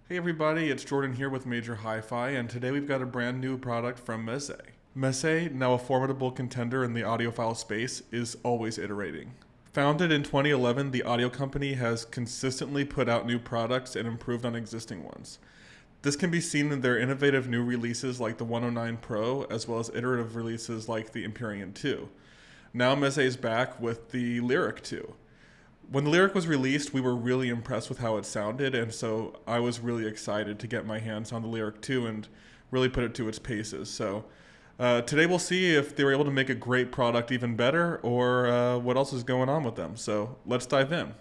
Hey everybody, it's Jordan here with Major Hi-Fi, and today we've got a brand new product from Meze. Meze, now a formidable contender in the audiophile space, is always iterating. Founded in 2011, the audio company has consistently put out new products and improved on existing ones. This can be seen in their innovative new releases like the 109 Pro, as well as iterative releases like the Empyrean 2. Now Meze is back with the Lyric II. When the Lyric was released, we were really impressed with how it sounded, and so I was really excited to get my hands on the Lyric 2 and really put it to its paces. So today we'll see if they were able to make a great product even better, or what else is going on with them. So let's dive in.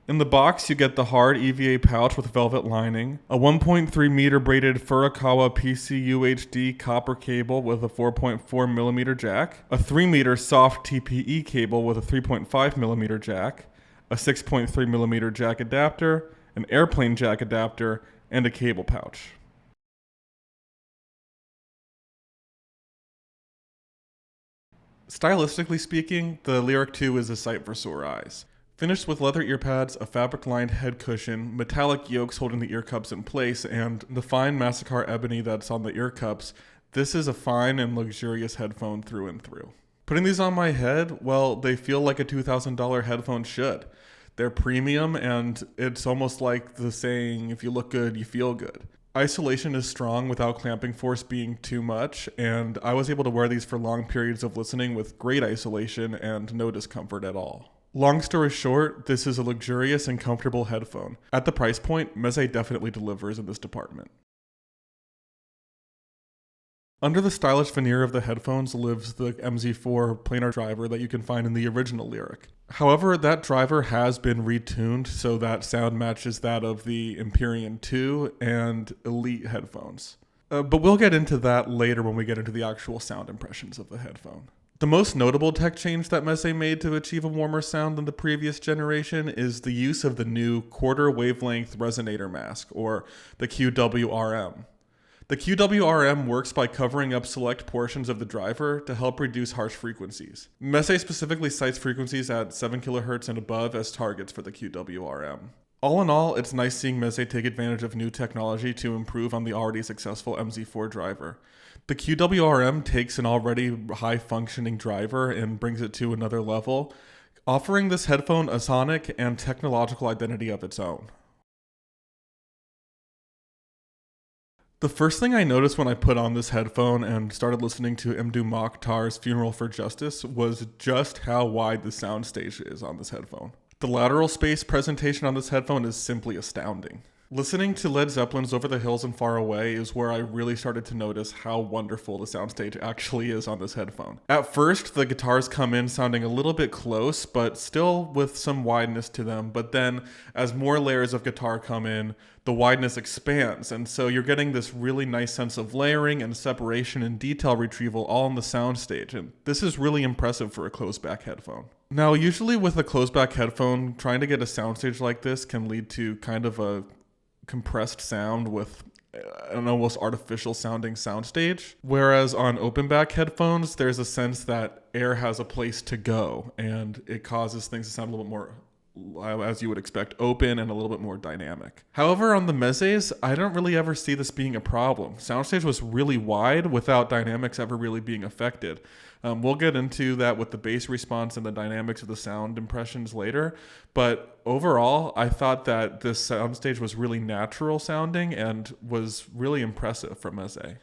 In the box, you get the hard EVA pouch with velvet lining, a 1.3 meter braided Furukawa PCUHD copper cable with a 4.4 millimeter jack, a 3 meter soft TPE cable with a 3.5 millimeter jack, a 6.3 millimeter jack adapter, an airplane jack adapter, and a cable pouch. Stylistically speaking, the Lyric II is a sight for sore eyes. Finished with leather earpads, a fabric-lined head cushion, metallic yokes holding the ear cups in place, and the fine Massacre ebony that's on the ear cups, this is a fine and luxurious headphone through and through. Putting these on my head, well, they feel like a $2,000 headphone should. They're premium, and it's almost like the saying, if you look good, you feel good. Isolation is strong without clamping force being too much, and I was able to wear these for long periods of listening with great isolation and no discomfort at all. Long story short, this is a luxurious and comfortable headphone. At the price point, Meze definitely delivers in this department. Under the stylish veneer of the headphones lives the MZ4 planar driver that you can find in the original Lyric. However, that driver has been retuned so that sound matches that of the Empyrean 2 and Elite headphones. But we'll get into that later when we get into the actual sound impressions of the headphone. The most notable tech change that Meze made to achieve a warmer sound than the previous generation is the use of the new quarter wavelength resonator mask, or the QWRM. The QWRM works by covering up select portions of the driver to help reduce harsh frequencies. Meze specifically cites frequencies at 7 kHz and above as targets for the QWRM. All in all, it's nice seeing Meze take advantage of new technology to improve on the already successful MZ4 driver. The QWRM takes an already high-functioning driver and brings it to another level, offering this headphone a sonic and technological identity of its own. The first thing I noticed when I put on this headphone and started listening to Mdou Mokhtar's Funeral for Justice was just how wide the soundstage is on this headphone. The lateral space presentation on this headphone is simply astounding. Listening to Led Zeppelin's Over the Hills and Far Away is where I really started to notice how wonderful the soundstage actually is on this headphone. At first, the guitars come in sounding a little bit close, but still with some wideness to them. But then, as more layers of guitar come in, the wideness expands, and so you're getting this really nice sense of layering and separation and detail retrieval all on the soundstage, and this is really impressive for a closed-back headphone. Now, usually with a closed-back headphone, trying to get a soundstage like this can lead to kind of a compressed sound with an almost artificial sounding soundstage. Whereas on open back headphones, there's a sense that air has a place to go and it causes things to sound a little bit more, as you would expect, open and a little bit more dynamic. However, on the Mezes, I don't really ever see this being a problem. Soundstage was really wide without dynamics ever really being affected. We'll get into that with the bass response and the dynamics of the sound impressions later, but overall, I thought that this soundstage was really natural sounding and was really impressive from Meze.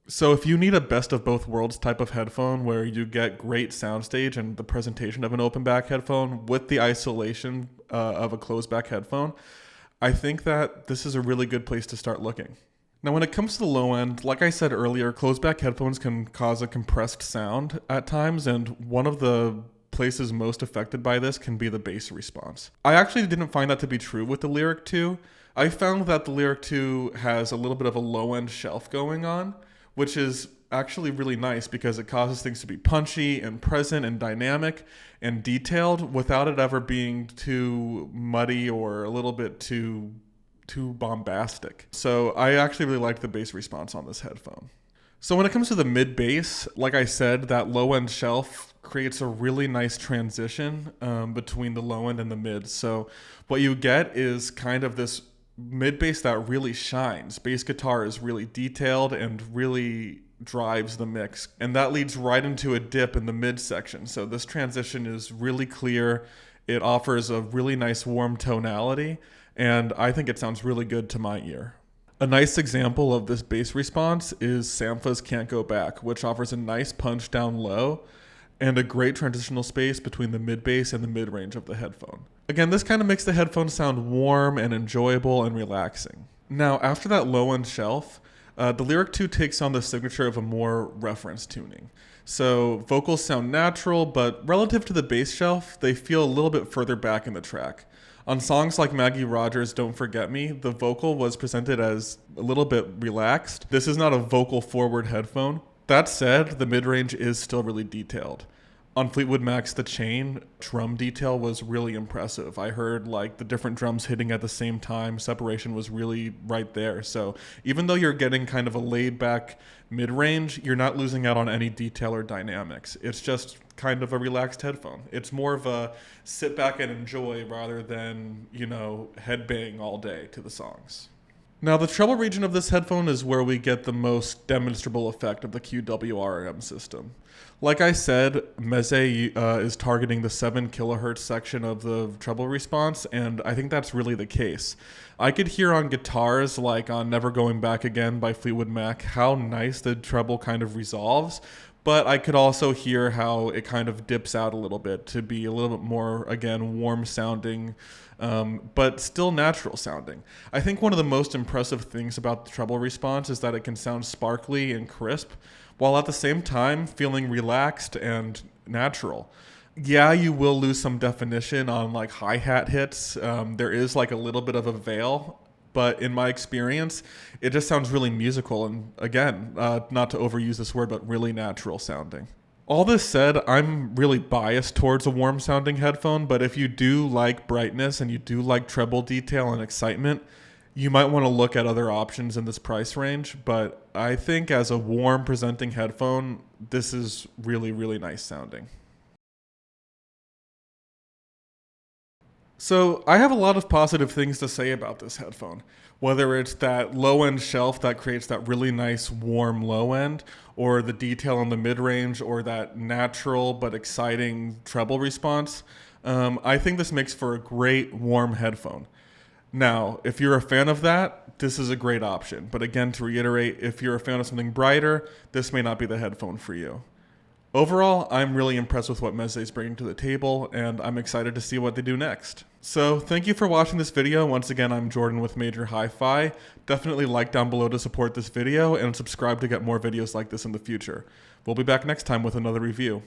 So if you need a best of both worlds type of headphone where you get great soundstage and the presentation of an open back headphone with the isolation of a closed back headphone, I think that this is a really good place to start looking. Now, when it comes to the low end, like I said earlier, closed back headphones can cause a compressed sound at times, and one of the places most affected by this can be the bass response. I actually didn't find that to be true with the Lyric II. I found that the Lyric II has a little bit of a low end shelf going on, which is actually really nice because it causes things to be punchy and present and dynamic and detailed without it ever being too muddy or a little bit too bombastic. So I actually really liked the bass response on this headphone. So when it comes to the mid bass, like I said, that low end shelf creates a really nice transition between the low end and the mid. So what you get is kind of this mid bass that really shines. Bass guitar is really detailed and really drives the mix. And that leads right into a dip in the mid section. So this transition is really clear. It offers a really nice warm tonality, and I think it sounds really good to my ear. A nice example of this bass response is Sampha's Can't Go Back, which offers a nice punch down low and a great transitional space between the mid bass and the mid range of the headphone. Again, this kind of makes the headphone sound warm and enjoyable and relaxing. Now, after that low end shelf, the Lyric II takes on the signature of a more reference tuning. So vocals sound natural, but relative to the bass shelf, they feel a little bit further back in the track. On songs like Maggie Rogers' Don't Forget Me, the vocal was presented as a little bit relaxed. This is not a vocal forward headphone. That said, the mid-range is still really detailed. On Fleetwood Mac's The Chain, drum detail was really impressive. I heard like the different drums hitting at the same time. Separation was really right there. So even though you're getting kind of a laid back mid-range, you're not losing out on any detail or dynamics. It's just kind of a relaxed headphone. It's more of a sit back and enjoy rather than, headbang all day to the songs. Now, the treble region of this headphone is where we get the most demonstrable effect of the QWRM system. Like I said, Meze is targeting the 7 kilohertz section of the treble response, and I think that's really the case. I could hear on guitars, like on Never Going Back Again by Fleetwood Mac, how nice the treble kind of resolves, but I could also hear how it kind of dips out a little bit to be a little bit more, again, warm sounding, but still natural sounding. I think one of the most impressive things about the treble response is that it can sound sparkly and crisp, while at the same time feeling relaxed and natural. Yeah, you will lose some definition on like hi-hat hits. There is like a little bit of a veil, but in my experience, it just sounds really musical and, again, not to overuse this word, but really natural sounding. All this said, I'm really biased towards a warm sounding headphone, but if you do like brightness and you do like treble detail and excitement, you might want to look at other options in this price range. But I think as a warm presenting headphone, this is really, really nice sounding. So I have a lot of positive things to say about this headphone, whether it's that low-end shelf that creates that really nice warm low end, or the detail in the mid-range, or that natural but exciting treble response. I think this makes for a great warm headphone. Now, if you're a fan of that, this is a great option. But again, to reiterate, if you're a fan of something brighter, this may not be the headphone for you. Overall, I'm really impressed with what Meze is bringing to the table, and I'm excited to see what they do next. So thank you for watching this video. Once again, I'm Jordan with Major Hi-Fi. Definitely like down below to support this video, and subscribe to get more videos like this in the future. We'll be back next time with another review.